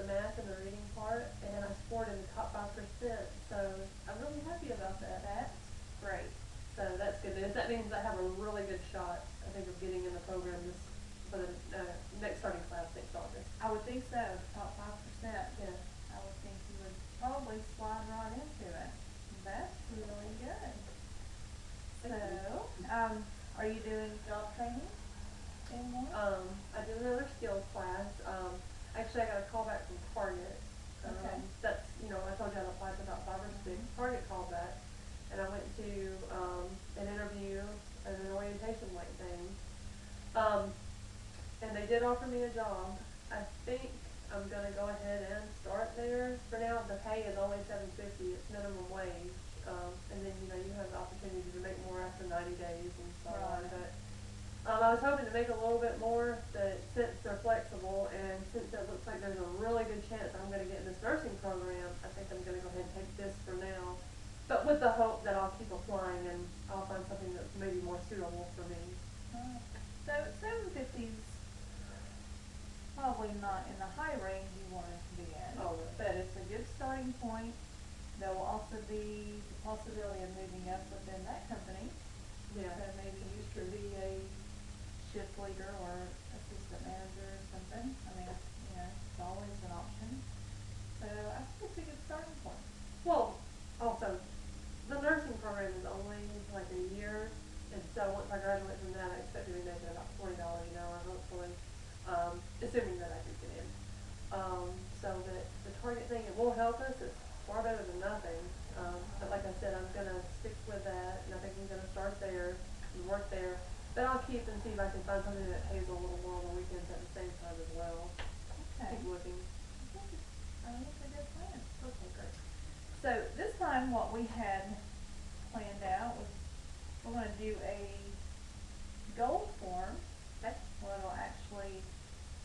math and the reading part, and I scored in the top 5%. So I'm really happy about that. That's great. So that's good news. That means I have a really good shot, I think, of getting in the program this for the next starting class next August. I would think so. Top 5%. Yeah. I would think you would probably slide right into it. That's really good. So, are you doing job training anymore? I did another skills class. Actually, I got a call back from Target. Okay. That's, I told you I applied for about 5 or 6. Target called back, and I went to an interview and an orientation like thing. And they did offer me a job. I think I'm gonna go ahead and start there. For now, the pay is only $7.50. It's minimum wage. And then you have the opportunity to make more after 90 days and so on. Right. But I was hoping to make a little bit more, but since they're flexible and since it looks like there's a really good chance I'm going to get in this nursing program, I think I'm going to go ahead and take this for now. But with the hope that I'll keep applying and I'll find something that's maybe more suitable for me. So 750 is probably not in the high range you want it to be in. Oh, but it's a good starting point. There will also be the possibility of moving up within that company. Yeah. So maybe you should be a shift leader or assistant manager or something. I mean, it's always an option. So I think it's a good starting point. Well, also, the nursing program is only like a year, and so once I graduate from that, I expect to be making about $40 an hour, hopefully, assuming that I can get in. So that the Target thing, it will help us. It's far better than nothing. But like I said, I'm gonna stick with that, and I think I'm gonna start there and work there. But I'll keep and see if I can find something that pays a little more on the weekends at the same time as well. Okay. Keep looking. I think it's a good plan. Okay, great. So this time what we had planned out was we're going to do a goal form. Okay. Where it'll actually,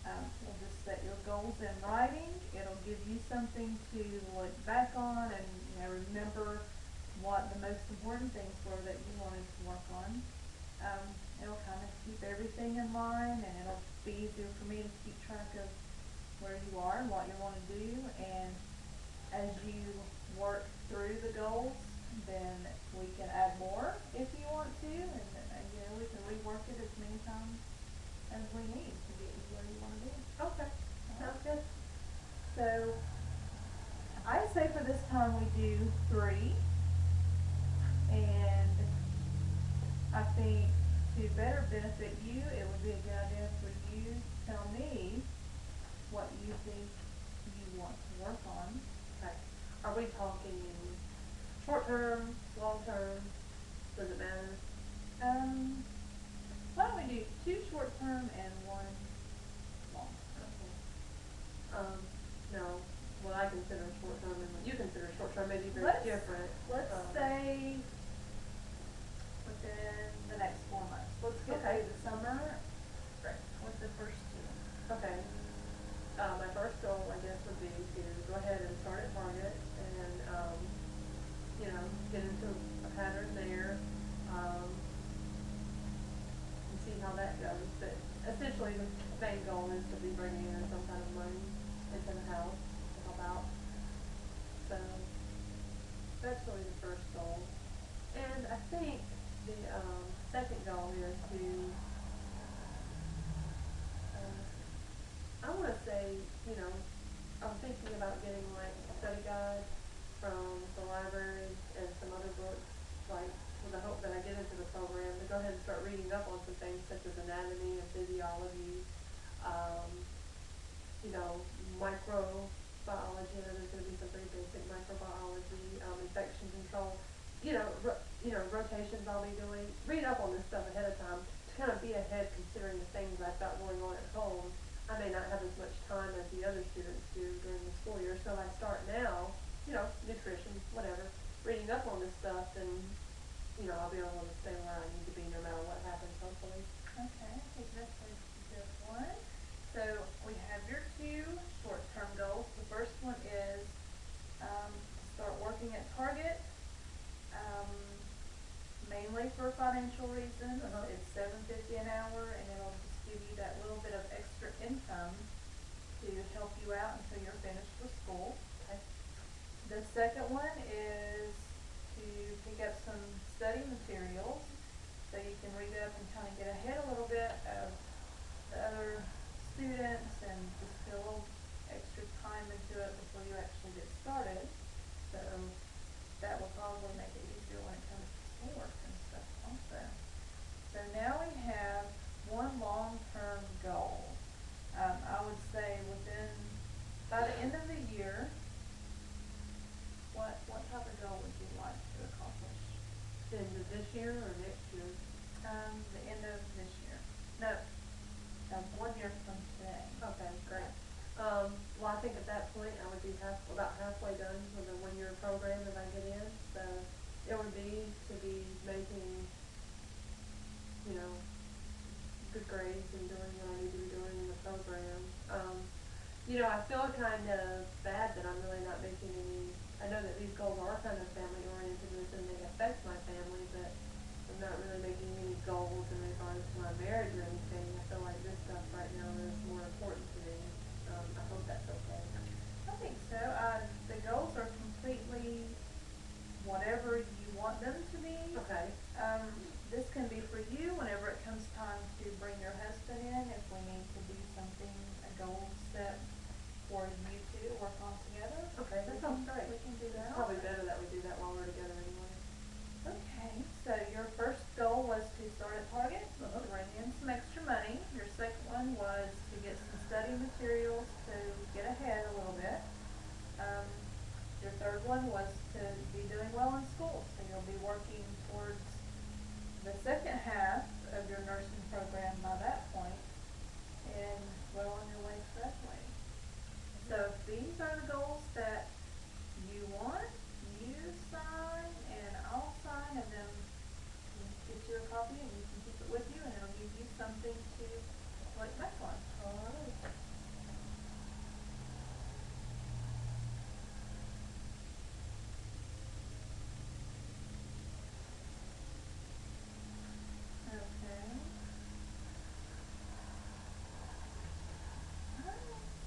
we'll just set your goals in writing. It'll give you something to look back on and remember what the most important things were that you wanted to work on. It'll kind of keep everything in line, and it'll be easier for me to keep track of where you are and what you want to do. And as you work through the goals, then we can add more if you want to, and we can rework it as many times as we need to get you where you want to be. Okay. Sounds good. So I say for this time we do 3, and I think to better benefit you, it would be a good idea for you to tell me what you think you want to work on. Okay. Are we talking short term, long term? Does it matter? Why don't we do 2 short term and 1 long term? Okay. No. What I consider short term and what you consider short term may be very Let's- different. Let's say within the next 4 months. Let's get Okay. through the summer Great. with the first 2. Okay. My first goal, I guess, would be to go ahead and start at Target and, get into a pattern there, and see how that goes. But essentially, the main goal is to be bringing in some kind of money into the house to help out. So that's really the first goal. And I think the second goal is to I want to say, I'm thinking about getting like a study guide from the library and some other books, like with the hope that I get into the program to go ahead and start reading up on some things such as anatomy and physiology, microbiology. I know there's going to be some pretty basic microbiology, infection control, rotations I'll be doing. Read up on this stuff ahead of time to kind of be ahead considering the things I've got going on at home. I may not have as much time as the other students do during the school year, so if I start now, nutrition, whatever, reading up on this stuff, then, I'll be able to stay where I need to be no matter what happens, hopefully. Okay, I think that's a good one. So we have your 2 short-term goals. The first one is start working at Target, mainly for financial reasons. It's $7.50 an hour, and it'll just give you that little bit of extra income to help you out and until you're finished with school. Okay. The second one is to pick up some study materials so you can read up and kind of get ahead a little bit of the other students and just put a little extra time into it before you actually get started. So that will probably make it easier when it comes to schoolwork and stuff also. So now we have one long-term goal. I would say by the end of the year, what type of goal would you like to accomplish? End of this year or next year? The end of this year. No, 1 year from today. Okay, great. Well, I think at that point, I would be about halfway done with the 1 year program if I get in. So it would be to be making, you know, good grades and doing what I need to be doing in the program. I feel kind of bad that I'm really not making any, I know that these goals are kind of family oriented and they affect my family, but I'm not really making any goals in regards to my marriage or anything. I feel like this stuff right now is more important to me. I hope that's okay. I think so. The goals are completely whatever you want them to be. Okay. This can be for you whenever it comes time to bring your husband in, if we need to do something, a goal set for you two to work on together. Okay, that sounds great. We can do that. It's probably better that we do that while we're together anyway. Okay, so your first goal was to start at Target, Uh-huh. to bring in some extra money. Your second one was to get some study materials to get ahead a little bit. Your third one was to be doing well in school, so you'll be working towards the second half of your nursing program by that point, and well on your way to graduating. So if these are the goals that you want, you sign and I'll sign, and then we'll get you a copy and you can keep it with you, and it'll give you something to look back on. All right. Okay.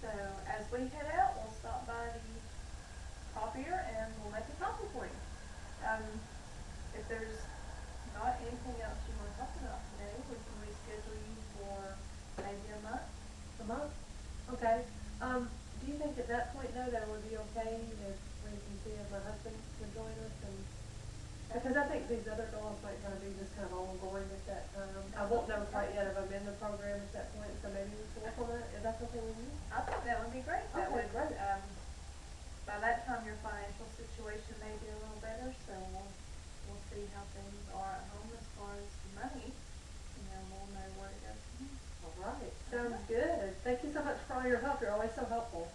So as we head out, we'll stop by the copier and we'll make a copy for you. If there's not anything else you want to talk about today, we can reschedule you for maybe a month. A month? Okay. Do you think at that point though that it would be okay if we can see if my husband can join us and, because I think these other goals might kind of be just kind of ongoing at that time. I won't know quite yet if I'm in the program at that point, so maybe we can work on that, if that's okay with you? I think that would be great. That Okay, would, great. by that time, your financial situation may be a little better, so we'll see how things are at home as far as the money, and then we'll know where to go from here. All right, sounds good. Thank you so much for all your help. You're always so helpful.